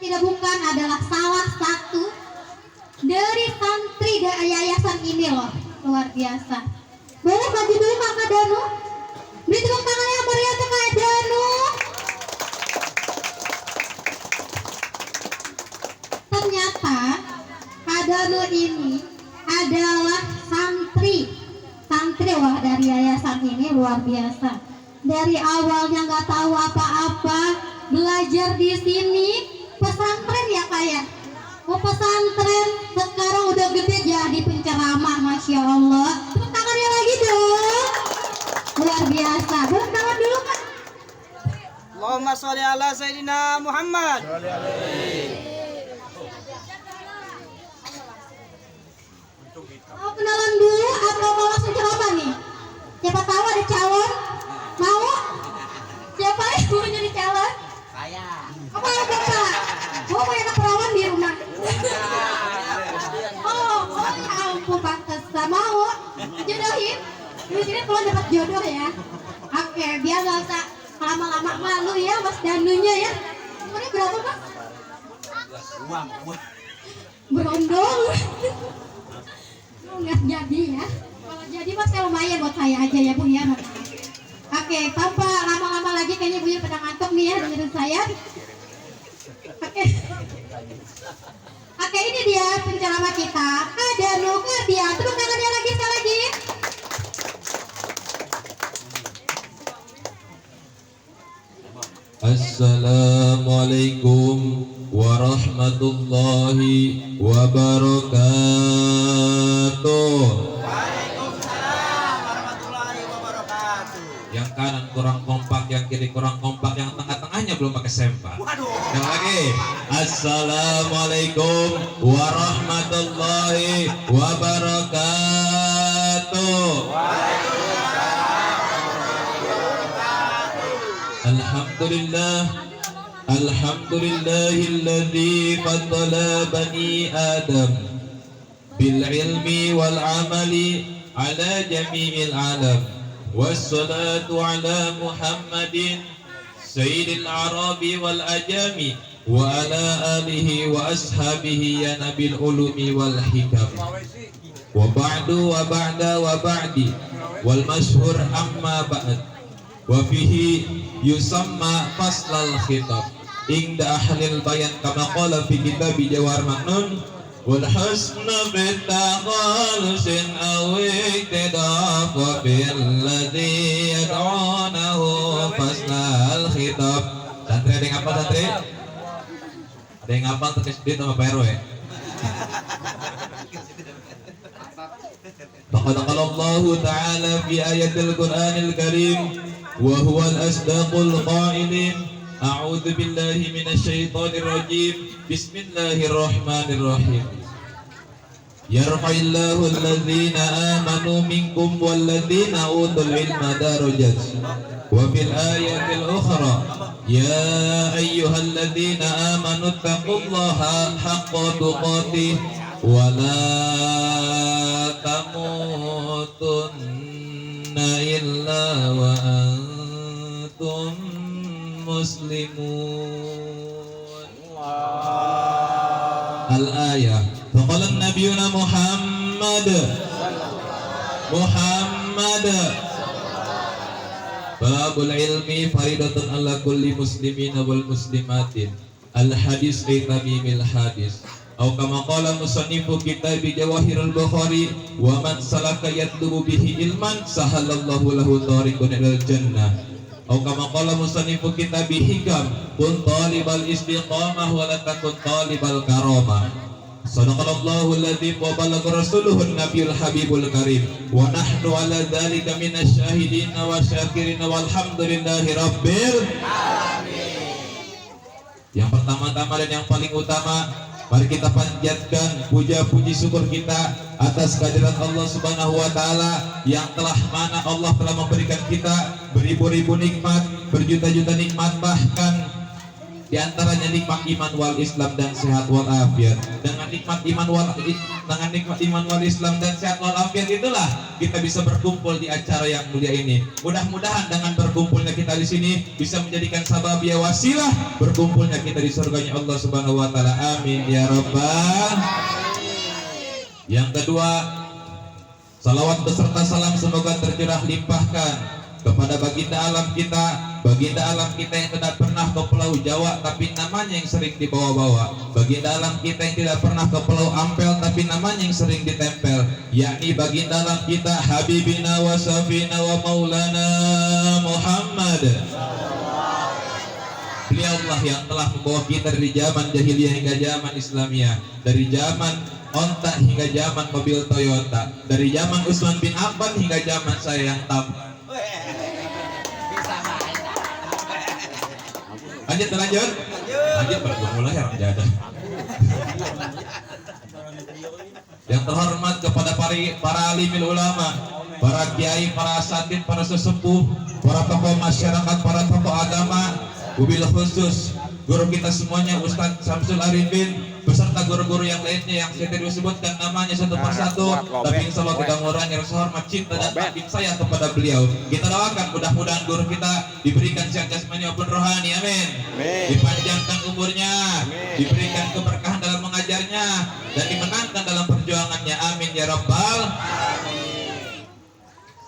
tidak bukan adalah salah satu dari santri dari yayasan ini loh, luar biasa. Boleh maju dulu Kak Danu? Beri tepuk tangan yang meriah untuk Kak Danu. Ternyata Kak Danu ini adalah santri wah dari yayasan ini, luar biasa. Dari awalnya nggak tahu apa-apa, belajar di sini pesantren ya kayak pesantren, sekarang udah gede jadi penceramah, masya Allah. Tepuk tangannya lagi dong, luar biasa. Tepuk tangan dulu Kak. Allahumma sholli ala Sayyidina Muhammad. Mau kenalan dulu atau mau langsung ceramah nih? Siapa tahu ada calon? Mau? Siapa yang mau jadi calon? Saya. Apa ya Bapak? Oh, mau anak perawan di rumah? Oh ya ampun, pantesan mau jodohin. Di sini kalau dapat jodoh ya. Oke, biar gak usah lama-lama malu ya Mas Danunya ya. Umurnya berapa Mas? Uang. Berondong. Nggak jadi ya. Kalau jadi Mas ya lumayan buat saya aja ya Bu ya. Oke, tanpa lama-lama lagi kayaknya Bu ya pada ngantuk nih ya dengerin saya. Oke, ini dia penceramah kita, Kak Danu Kardian. Tepuk tangannya lagi sekali lagi. Assalamualaikum warahmatullahi wabarakatuh. Waalaikumsalam warahmatullahi wabarakatuh. Yang kanan kurang kompak, yang kiri kurang kompak, yang tengah-tengahnya belum pakai sempak. Waduh. Yang lagi. Assalamualaikum warahmatullahi wabarakatuh. Alhamdulillah. Alhamdulillahilladzi faddala bani Adam bil ilmi wal amali ala jami'il alam. Wassalatu ala Muhammadin sayyidil arabi wal ajami wa ala alihi wa ashabihi ya nabil ulumi wal hikam. Wa ba'du wa ba'da wa ba'di wal mashhur amma ba'd. Wa fihi yusamma faslal khitab inda ahlil bayan kama qala fi kitab Jawahir Maknun wal husna bitaqalusin aw iktidaf wa bil ladzi yad'unahu faslal khitab. Santri ada yang apa santri? Ada yang apa tulis di nama Pak RW? Faqad qala Allah ta'ala fi ayatil Qur'anil Karim وهو الأصدق القائلين أعوذ بالله من الشيطان الرجيم بسم الله الرحمن الرحيم يرفع الله الذين آمنوا منكم والذين أوتوا العلم درجات وفي الآية الأخرى يا أيها الذين آمنوا اتقوا الله حق تقاته ولا تموتن إلا وأنتم مسلمون. الآية فقال نبينا محمد babul ilmi faridatun ala kulli muslimin wal muslimatin. Al hadis li tamimil hadis. Atau kama qala musannifu kitab Jawahirul Bukhari wa man salaka yatlubu bihi ilman sahalallahu lahu tariqan ilal jannah. Atau kama qala musannifu kitab Hikam kun talibal istiqamah wa la takun talibal karamah. Sadaqallahu alladzi wa balagha rasuluhu nabiyul habibul karim wa nahnu ala dzalika minasy syahidin wa syakirin walhamdulillahi rabbil alamin. Yang pertama-tama dan yang paling utama, mari kita panjatkan puja puji syukur kita atas kehadiran Allah Subhanahu wa taala yang telah mana Allah telah memberikan kita beribu-ribu nikmat, berjuta-juta nikmat, bahkan di antaranya nikmat iman wal Islam dan sehat wal afiat. Dengan nikmat iman wal Islam dan sehat walafiat itulah kita bisa berkumpul di acara yang mulia ini. Mudah-mudahan dengan berkumpulnya kita di sini bisa menjadikan sabab ya wasilah berkumpulnya kita di surganya Allah Subhanahu wa taala. Amin ya rabbal. Yang kedua, salawat beserta salam semoga tercurah limpahkan kepada baginda alam kita yang tidak pernah ke Pulau Jawa tapi namanya yang sering dibawa-bawa, baginda alam kita yang tidak pernah ke Pulau Ampel tapi namanya yang sering ditempel, yakni baginda alam kita Habibina wa Safina wa Maulana Muhammad. Beliaulah yang telah membawa kita dari zaman jahiliyah hingga zaman Islamiyah, dari zaman onta hingga zaman mobil Toyota, dari zaman Utsman bin Affan hingga zaman saya yang tampan. Lanjut mulai orang jadah. Yang terhormat kepada para alimil ulama, para kiai, para asatid, para sesepuh, para tokoh masyarakat, para tokoh agama, wabil khusus guru kita semuanya Ustadz Samsul Arifin beserta guru-guru yang lainnya yang saya tadi sebutkan namanya satu persatu, tapi insya Allah kita mengurangi rasa hormat, cinta dan takdim saya kepada beliau. Kita doakan mudah-mudahan guru kita diberikan sehat jasmani maupun rohani, amin. Dipanjangkan umurnya, diberikan keberkahan dalam mengajarnya dan dimenangkan dalam perjuangannya, amin ya rabbal.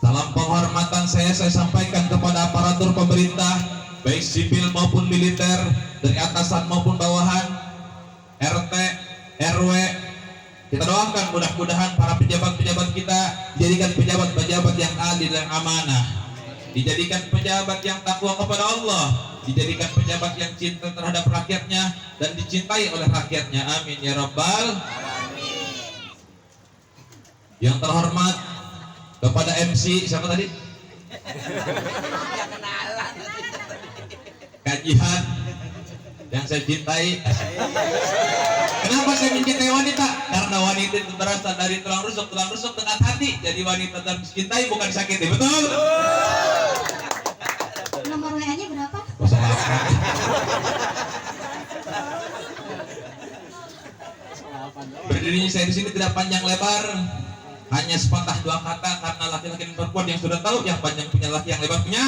Salam penghormatan saya sampaikan kepada aparatur pemerintah baik sipil maupun militer, dari atasan maupun bawahan, RT, RW. Kita doakan mudah-mudahan para pejabat-pejabat kita dijadikan pejabat-pejabat yang adil dan amanah, dijadikan pejabat yang takwa kepada Allah, dijadikan pejabat yang cinta terhadap rakyatnya dan dicintai oleh rakyatnya, amin ya rabbal. Yang terhormat kepada MC siapa tadi? Kajian yang saya cintai. Kenapa saya mencintai wanita? Karena wanita itu berasal dari tulang rusuk dekat hati. Jadi wanita tercintai bukan disakiti, betul? Nomor WA-nya berapa? 08. Berdirinya saya di sini tidak panjang lebar, hanya sepatah dua kata karena laki-laki dan perempuan yang sudah tahu yang panjang punya laki, yang lebar punya.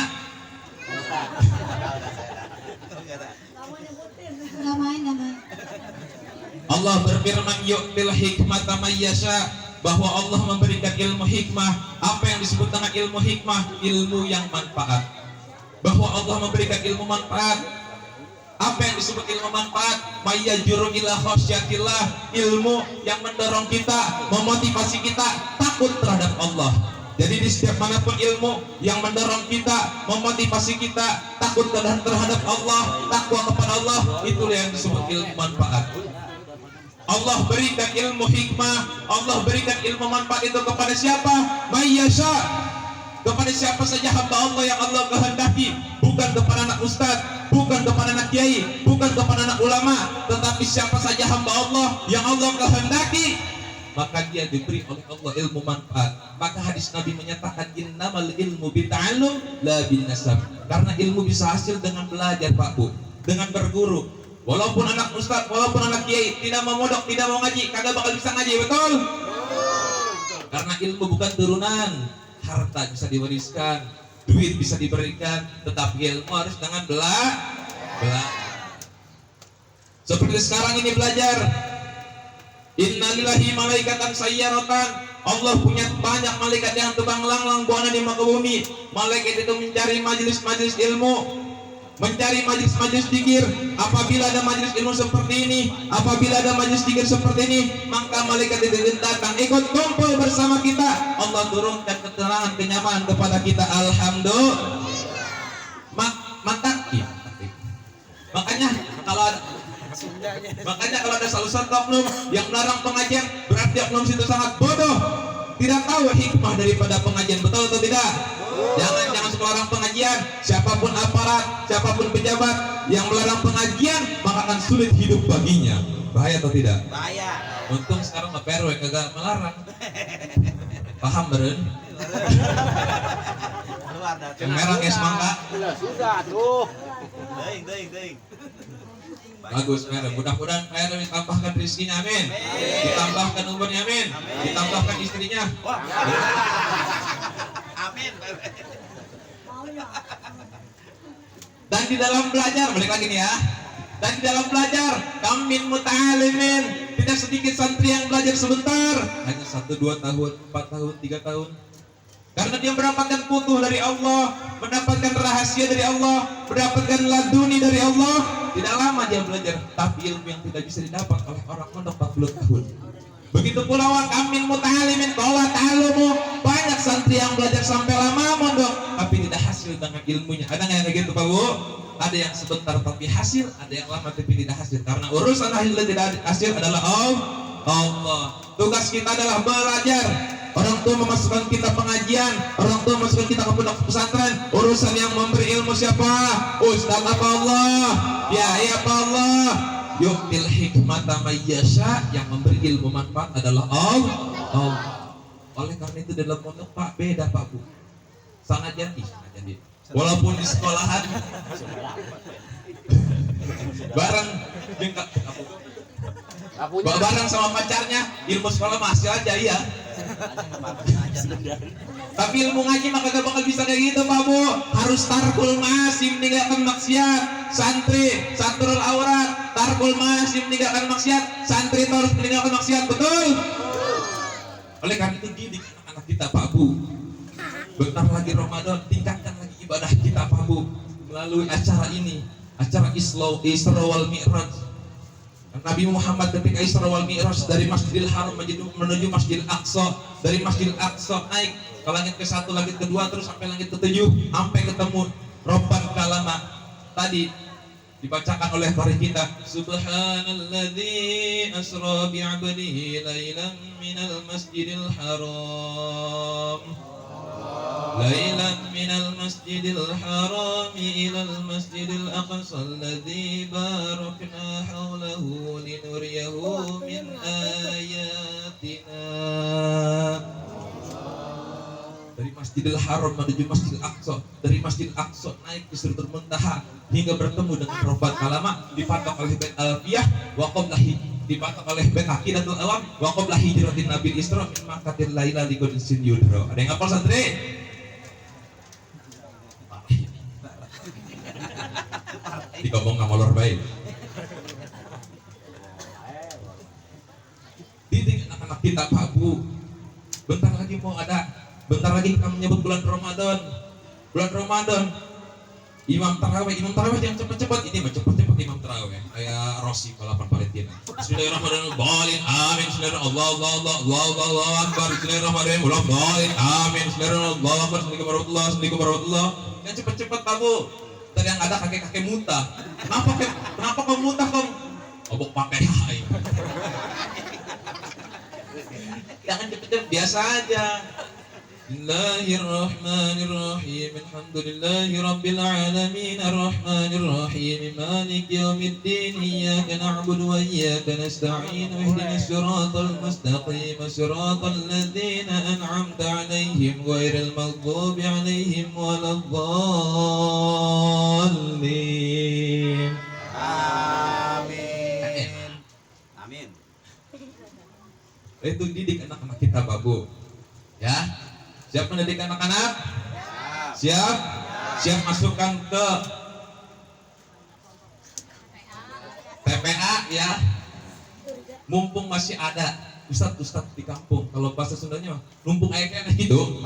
Nggak main. Allah berfirman yu'til hikmata may yasha, bahwa Allah memberikan ilmu hikmah. Apa yang disebut dengan ilmu hikmah? Ilmu yang manfaat. Bahwa Allah memberikan ilmu manfaat. Apa yang disebut ilmu manfaat? May yajuru ila khasyatillah, ilmu yang mendorong kita, memotivasi kita takut terhadap Allah. Jadi di setiap manapun ilmu yang mendorong kita, memotivasi kita takut terhadap Allah, takwa kepada Allah, itulah yang disebut ilmu manfaat. Allah berikan ilmu hikmah, Allah berikan ilmu manfaat itu kepada siapa? May yasha, kepada siapa saja hamba Allah yang Allah kehendaki, bukan kepada anak ustaz, bukan kepada anak kiai, bukan kepada anak ulama, tetapi siapa saja hamba Allah yang Allah kehendaki, maka dia diberi oleh Allah ilmu manfaat. Maka hadis Nabi menyatakan innamal ilmu bita'allum la bin nasab. Karena ilmu bisa hasil dengan belajar, Pak Bu, dengan berguru. Walaupun anak ustaz, walaupun anak kiai tidak mau modok, tidak mau ngaji, kagak bakal bisa ngaji, betul? Karena ilmu bukan turunan. Harta bisa diwariskan, duit bisa diberikan, tetapi ilmu harus dengan belajar. Seperti sekarang ini belajar. Innalillahi malaikatan sayyaratan, Allah punya banyak malaikat yang terbang lang-lang buana di muka bumi. Malaikat itu mencari majelis-majelis ilmu, mencari majelis-majelis zikir. Apabila ada majelis ilmu seperti ini, apabila ada majelis zikir seperti ini, maka malaikat itu datang ikut kumpul bersama kita. Allah turunkan ketenangan, kenyamanan kepada kita. Alhamdulillah. Makanya kalau ada salah satu oknum yang melarang pengajian, berarti oknum itu sangat bodoh, tidak tahu hikmah daripada pengajian, betul atau tidak? Jangan selarang pengajian. Siapapun aparat, siapapun pejabat yang melarang pengajian, maka akan sulit hidup baginya. Bahaya atau tidak? Bahaya. Untung sekarang PRW kagak melarang. Paham beren? Yang merah kayak semangka. Sudah tuh. Deing. Bagus, Pak. Mudah-mudahan Pak RW ditambahkan rezekinya, amin. Ditambahkan umurnya, amin. Ditambahkan istrinya. Amin. Dan di dalam belajar, balik lagi nih ya. Dan di dalam belajar, kamin muta'alimin. Tidak sedikit santri yang belajar sebentar, hanya 1, 2 tahun, 4 tahun, 3 tahun. Karena dia mendapatkan putuh dari Allah, mendapatkan rahasia dari Allah, mendapatkan laduni dari Allah. Tidak lama dia belajar, tapi ilmu yang tidak bisa didapat oleh orang pondok 40 tahun. Begitu pula wa kamin muta'alimin qala ta'alumu. Banyak santri yang belajar sampai lama mondok, tapi tidak hasil dengan ilmunya. Ada nggak yang kayak gitu, Pak Bu? Ada yang sebentar tapi hasil, ada yang lama tapi tidak hasil. Karena urusan hasil dan tidak hasil adalah Allah. Tugas kita adalah belajar. Orang tua memasukkan kita pengajian, orang tua memasukkan kita ke pondok pesantren. Urusan yang memberi ilmu siapa? Ustaz apa Allah? Kiai apa Allah? Yu'til hikmata mayyasha, yang memberi ilmu manfaat adalah Allah. Oleh karena itu dalam pondok Pak beda Pak Bu. Sangat jadi. Walaupun di sekolahan bareng bareng sama pacarnya, ilmu sekolah masih aja ya. Tapi ilmu ngaji maka gak bakal bisa kayak gitu Pak Bu. Harus tarkul masim, meninggalkan maksiat. Santri satrul aurat, tarkul masim, meninggalkan maksiat. Santri harus meninggalkan maksiat, betul? Oleh karena itu didik anak-anak kita Pak Bu. Bentar lagi Ramadan, tingkatkan lagi ibadah kita Pak Bu melalui acara ini, acara Isra wal Mi'raj. Nabi Muhammad ketika Isra wal Mi'raj dari Masjidil Haram menuju Masjidil Aqsa, dari Masjidil Aqsa naik ke langit ke-1, langit ke-2, terus sampai langit ke-7, sampai ketemu Robban Kalama. Tadi dibacakan oleh qari kita, Subhanalladzi asra bi'abdihi lailan minal Masjidil Haram ليلا من المسجد الحرام إلى المسجد الأقصى الذي باركنا حوله لنريه من آياتنا. Dari Masjidil Haram menuju Masjidil Aqsa, dari Masjidil Aqsa naik ke Sidratul Muntaha hingga bertemu dengan Robban Kalama, dipatok oleh Bait Alfiyah, wa qablahi dipatok oleh Bait Aqidatul Awam, wa qabla hijratin Nabil Isra min Makkatil laila li qudsin yudra. Ada yang hafal santri? Dikobong nggak molor baik. Didik anak-anak kita Pak Bu. Bentar lagi kita menyebut bulan Ramadan. Bulan Ramadan. Imam tarawih jangan cepat-cepat. Ini mah cepat-cepat imam tarawih. Kayak Rossi balapan Palestina. Bismillahirrahmanirrahim. Amin. Bismillahirrahmanirrahim. Allah Akbar. Bismillahirrahmanirrahim. Amin. Bismillahirrahmanirrahim. Assalamualaikum warahmatullahi. Jangan cepat-cepat Pak Bu. Tadi yang ada kakek-kakek muntah. Kenapa kamu muntah kamu? Obok pakai hai. Jangan cepet-cepet, biasa aja. Bismillahirrahmanirrahim. Alhamdulillahi rabbil alamin. Arrahmanirrahim. Maliki yaumiddin. Iyyaka na'budu wa iyyaka nasta'in. Ihdinas siratal mustaqim. Siratal ladzina an'amta 'alaihim ghairil maghdubi 'alaihim waladdallin. Amin. Itu didik anak-anak kita Pak Bu. Ya. Siap mendidik anak-anak? Siap? Siap masukkan ke TPA ya. Mumpung masih ada ustadz di kampung. Kalau bahasa Sundanya mumpung airnya hidup.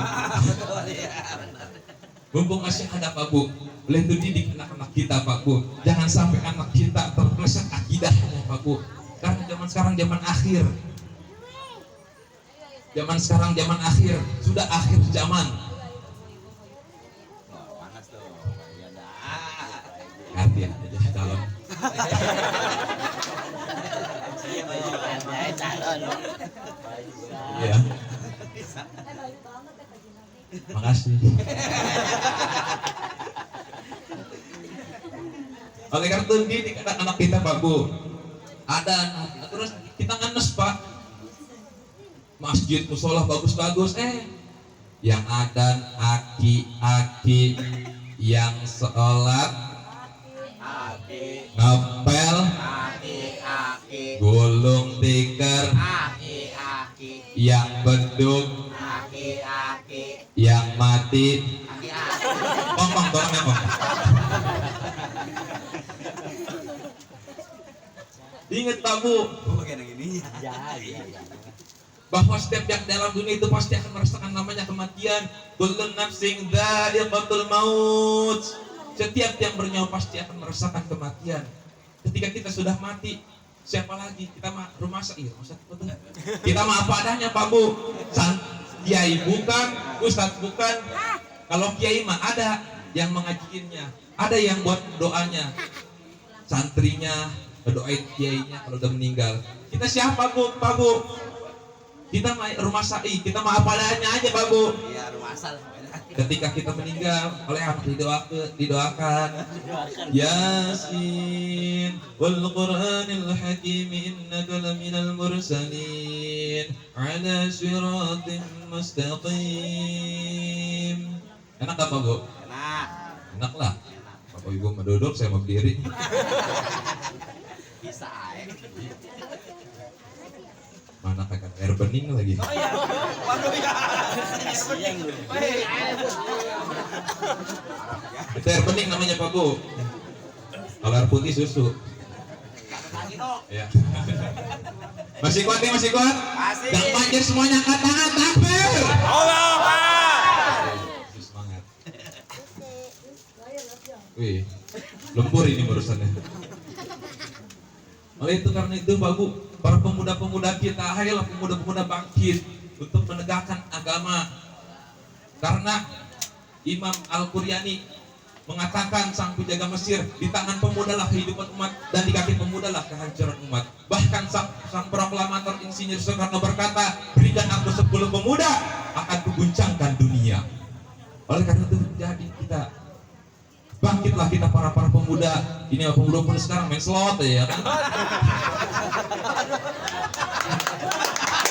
Mumpung masih ada Pak Bu. Oleh itu didik anak-anak kita Pak Bu. Jangan sampai anak kita terpeleset akidahnya Pak Bu. Karena zaman sekarang zaman akhir. Zaman sekarang zaman akhir, sudah akhir zaman. Panas tuh. Ganti ya, jadi calon. Iya. Makasih. Oleh karena itu didik anak-anak kita Pak Bu. Ada terus kita ngenes Pak. Masjid musola bagus-bagus, yang adan aki-aki, yang sholat ngepel Aki. gulung tikar, Aki. yang beduk, Aki. yang mati. Aki. Bang, tolong ya bang. Ingat Pak Bu, Oh, kayak yang ini. bahwa setiap yang dalam dunia itu pasti akan merasakan namanya kematian. Kullun nafsin dha'iqatul maut. Setiap yang bernyawa pasti akan merasakan kematian. Ketika kita sudah mati, siapa lagi? Kita mah rumah sakit, kita mah apa adanya Pak Bu. Kiai bukan, ustadz bukan. Kalau kiai mah ada yang mengajiinnya, ada yang buat doanya, santrinya doain kiainya kalau udah meninggal. Kita siapa Bu, Pak Bu? Kita mah rumah sakit, kita mah apa adanya aja Pak Bu. Iya, rumah asal. Ketika kita meninggal oleh anak didoakan Yasin wal Qur'anil Hakim innaka laminal mursalin ala siratin mustaqim. Enak apa Bu? Enak. Enak lah. Bapak Ibu mau duduk, saya mau berdiri. Bisa aja. Mana kagak air bening lagi. Oh iya. Waduh ya. Siang dulu. Itu air bening namanya Pak Bu. Kalau air putih susu. Ya. Masih kuat nih, masih kuat? Masih. Yang banjir semuanya angkat tangan, takbir. Allah. Semangat. Wih, lembur ini barusannya. Oleh itu karena itu Pak Bu, para pemuda-pemuda kita, ayolah pemuda-pemuda bangkit untuk menegakkan agama. Karena Imam Al-Quryani mengatakan sang penjaga Mesir, di tangan pemuda lah kehidupan umat dan di kaki pemuda lah kehancuran umat. Bahkan sang proklamator Insinyur Soekarno berkata, berikan aku 10 pemuda akan kuguncangkan dunia. Oleh karena itu jadi kita bangkitlah kita para pemuda. Ini pemuda sekarang main slot ya kan.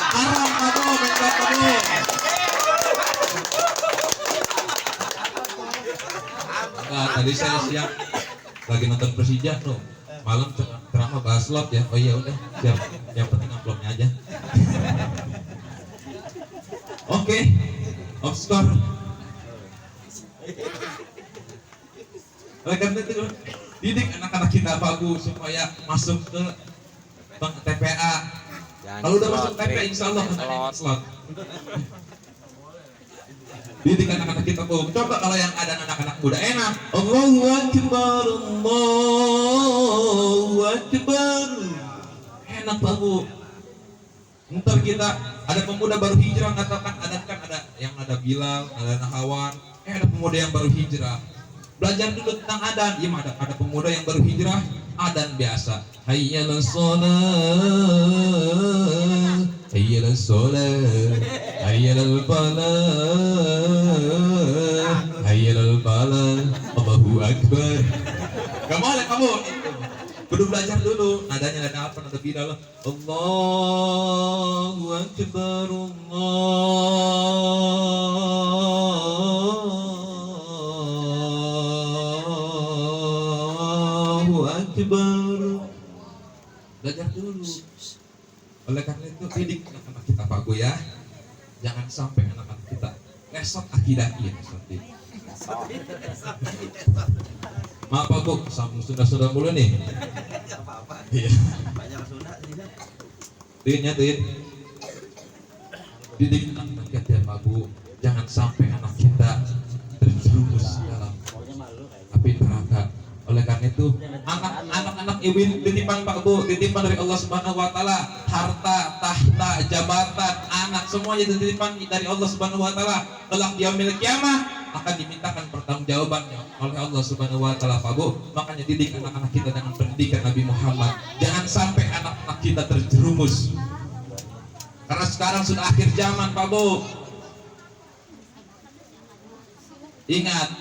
Haram kamu main slot kamu. Nah, tadi saya siang lagi nonton Persija tuh. Malam ceramah bahas slot ya. Oh iya udah, siap. Yang penting amplopnya aja. Oke. Off score. Oleh karena itu didik anak-anak kita bagus supaya masuk ke TPA. Kalau udah masuk TPA insya Allah akan slot. Didik anak-anak kita bagus. Coba kalau yang ada anak-anak muda enak. Allahu Akbar, Allahu Akbar. Enak Pak Bu. Ntar kita ada pemuda baru hijrah katakan ada yang ada Bilal, ada Nahawan. Ada pemuda yang baru hijrah. Belajar dulu tentang adan. Ya ada pemuda yang baru hijrah, adan biasa. Hayyal shalah, hayyal shalah, hayyal falah, hayyal falah. Allahu Akbar. Gak boleh kamu. Kudu belajar dulu. Nadanya ada apa? Nada Bilal. Allahu Akbar, baru belajar dulu. Oleh karena itu didik anak-anak kita Pak Bu ya. Jangan sampai anak-anak kita lesot akidahnya seperti ini. Maaf Pak Bu, sambung sudah mulu nih. Apa-apa. Iya. Banyak Sunda sini. Tin. Didik anak-anak kita Pak Bu. Jangan sampai anak kita terjerumus dalam api neraka. Oleh karena itu anak-anak ibu titipan Pak Bu, titipan dari Allah Subhanahu wa taala, harta, tahta, jabatan, anak semuanya titipan dari Allah Subhanahu wa taala. Kelak di yaumil kiamah akan dimintakan pertanggungjawabannya oleh Allah Subhanahu wa taala Pak Bu. Makanya didik anak-anak kita dengan pendidikan Nabi Muhammad. Jangan sampai anak-anak kita terjerumus. Karena sekarang sudah akhir zaman Pak Bu. Ingat,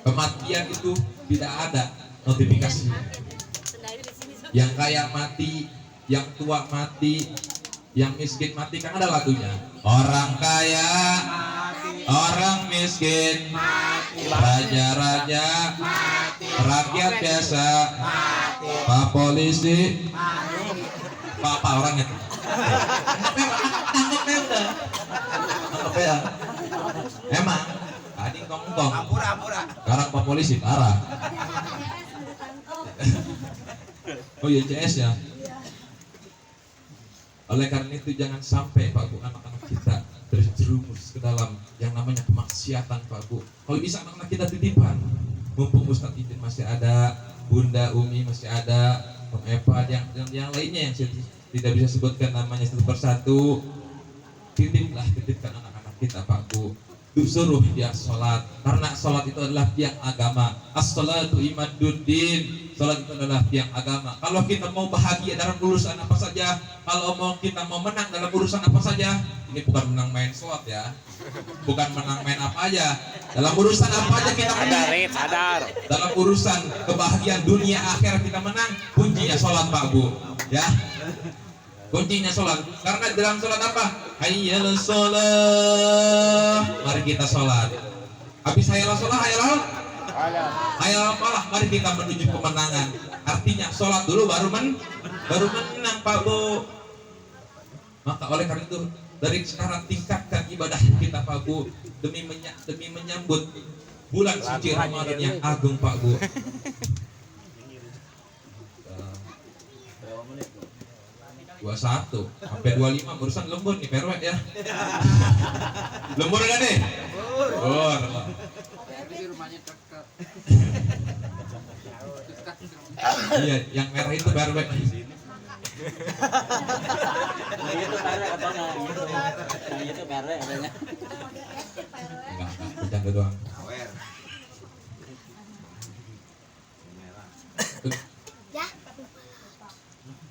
kematian itu tidak ada notifikasi. Yang kaya mati, yang tua mati, yang miskin mati, kan ada lagunya. Orang kaya mati, orang miskin mati, raja-raja mati, rakyat biasa, Pak polisi, Pak orangnya tuh. Tangkap udah. Tangkap ya. Emang tadi ngomong. Ampura. Sekarang Pak polisi parah. Oh iya CS ya. Oleh karena itu jangan sampai Pak Bu anak-anak kita terjerumus ke dalam yang namanya kemaksiatan Pak Bu. Kalau bisa anak-anak kita titipan. Mumpung Ustadz Idin masih ada, Bunda Umi masih ada, Om Eva, yang lainnya yang saya tidak bisa sebutkan namanya satu persatu. Titipkan anak-anak kita Pak Bu. Suruh dia sholat, karena sholat itu adalah tiang agama. As-sholatu imaduddin. Sholat itu adalah tiang agama. Kalau kita mau bahagia dalam urusan apa saja, kalau kita mau menang dalam urusan apa saja, ini bukan menang main sholat ya, bukan menang main apa aja. Dalam urusan apa aja kita menang. Sadar. Dalam urusan kebahagiaan dunia akhirat kita menang, kuncinya sholat Pak Bu, ya. Kuncinya sholat. Karena dalam sholat apa? Hayyal sholat. Mari kita sholat. Habis hayyal sholat, hayyal falah. Mari kita menuju kemenangan. Artinya sholat dulu baru menang Pak Bu. Maka oleh karena itu dari sekarang tingkatkan ibadah kita Pak Bu demi menyambut bulan suci Ramadan yang agung Pak Bu. 21 sampai 25 urusan lembur nih perwe ya. Lembur kan nih? Lembur. Iya, yang merah itu perwe. Itu perre katanya. Itu perre katanya. Enggak, bercanda doang. Awer.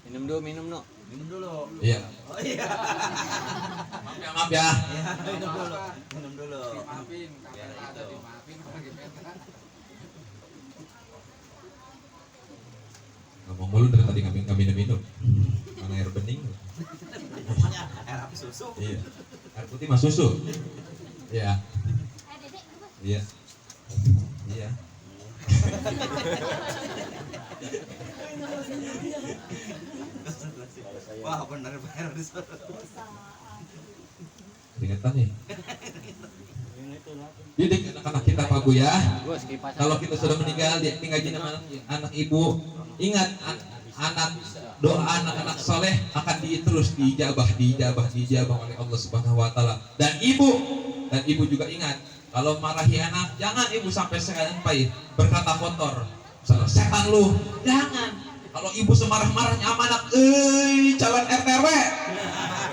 Minum dulu. Iya. Oh iya. Maaf ya. Iya, minum dulu. Maafin, kamera ada dimaafin lagi peta. Ngomong mulu dari tadi nggak minum. Mana air bening? Pokoknya air api susu. Iya. Air putih mas susu. Iya. Iya. Iya. Wah benar di sana. Keringetan nih. Didik anak-anak kita Pak Bu ya. Kalau kita sudah meninggal, tinggal jadi anak ibu. Ingat doa anak-anak soleh akan terus diijabah oleh Allah Subhanahu Wa Taala. Dan ibu juga ingat, kalau marahi anak, jangan ibu sampai berkata kotor. Misalnya, setan lu, jangan. Kalau ibu semarah-marahnya sama anak, calon RT/RW,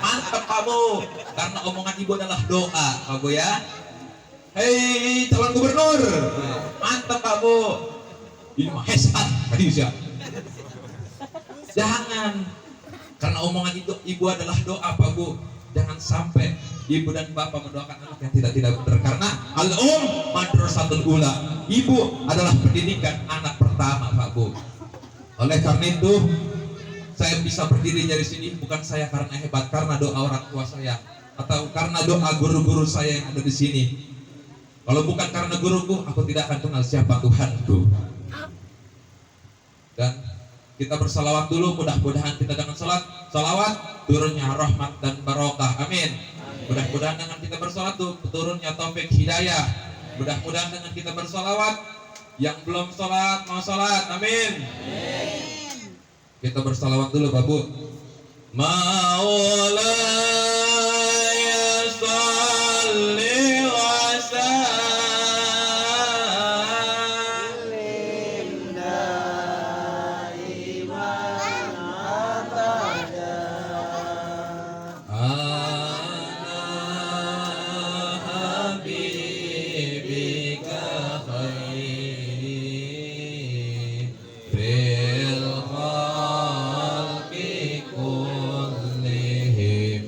mantep kamu. Karena omongan ibu adalah doa, Pak Bu ya. Hei calon gubernur, mantep kamu. Ini mah hesan, tadi ya. Jangan, karena omongan itu ibu adalah doa Pak Bu. Jangan sampai ibu dan bapak mendoakan anak yang tidak benar. Karena madrasatul ula, ibu adalah pendidikan anak pertama Pak Bu. Oleh karena itu saya bisa berdiri dari sini bukan saya karena hebat, karena doa orang tua saya atau karena doa guru-guru saya yang ada di sini. Kalau bukan karena guruku, aku tidak akan kenal siapa Tuhanku. Dan kita bersalawat dulu, mudah-mudahan kita dengan salawat turunnya rahmat dan barokah. Amin. Mudah-mudahan dengan kita bersalawat turunnya taufik hidayah. Mudah-mudahan dengan kita bersalawat yang belum sholat mau sholat. Amin. Kita bersalawat dulu Pak Bu. Maulaya sholli wa sallim fil khalqi kullihim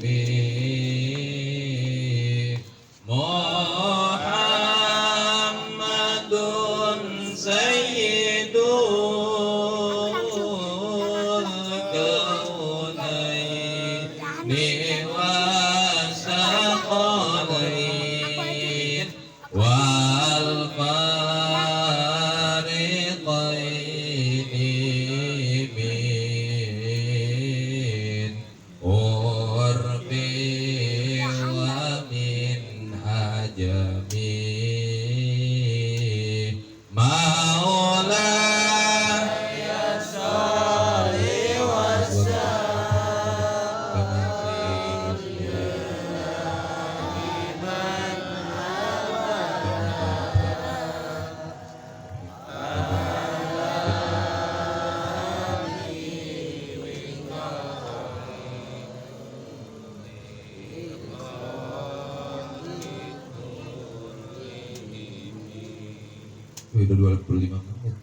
udah 25 menit.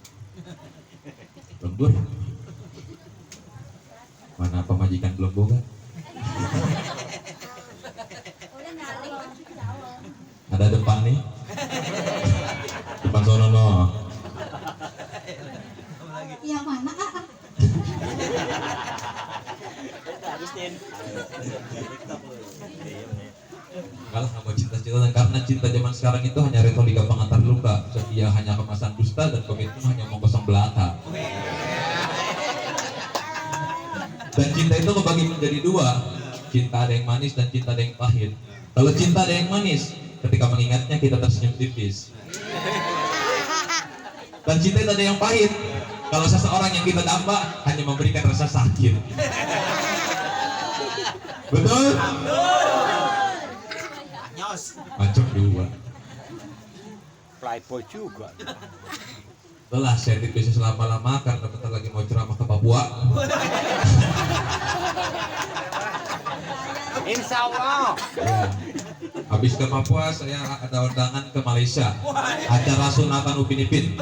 Lembur. Mana pemajikan belum boga? Ada depan nih. Depan sono no. Yang mana? Agustin. Kalah sama cinta-cintaan, karena cinta zaman sekarang itu hanya retorika pengantar luka. Setia hanya kemasan dusta dan komitmen hanya omong kosong belaka. Dan cinta itu kebagi menjadi dua. Cinta ada yang manis dan cinta ada yang pahit. Kalau cinta ada yang manis, ketika mengingatnya kita tersenyum tipis. Dan cinta itu ada yang pahit. Kalau seseorang yang kita damba hanya memberikan rasa sakit. Betul? Nyos. Macam dua. Playboy juga. Telah saya tidak bisa selama-lama karena bentar lagi mau ceramah ke Papua. Insya Allah. Ya. Habis ke Papua saya ada undangan ke Malaysia. Acara sunatan Upin Ipin.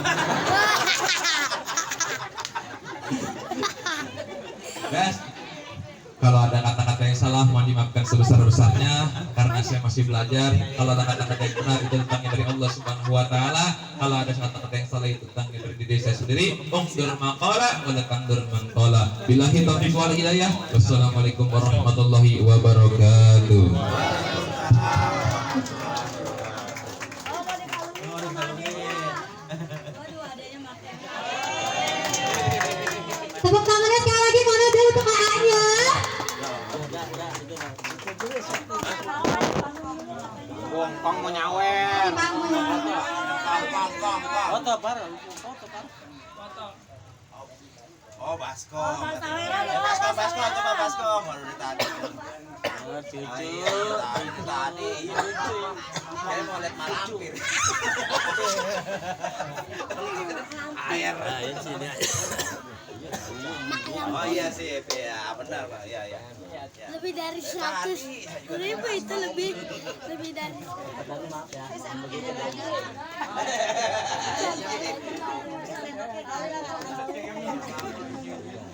Guys, kalau ada kata-kata yang salah mohon dimaafkan sebesar-besarnya karena saya masih belajar. Kalau ada kata-kata yang benar itu tentangnya dari Allah Subhanahu wa taala. Kalau ada kata-kata yang salah itu tentangnya dari diri saya sendiri. Ungdur maqala wa lakandur maqala. Billahi taufiq wal hidayah. Wassalamualaikum warahmatullahi wabarakatuh. Tepuk tangannya sekali lagi mana dulu untuk AA-nya. Bongkong mau nyawer. Kong. Foto par. Foto par. Oh, baskom. Baskom, coba baskom. Baru dari tadi. Tadi. Iya, lucu. Saya mau lihat malampir. Air. Air sini. Oh iya sih, ya benar Pak. Iya. Lebih dari 100.000 itu lebih dari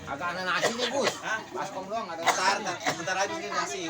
Agak ada nasi nih, Gus. Baskom doang ada. Bentar lagi nasi.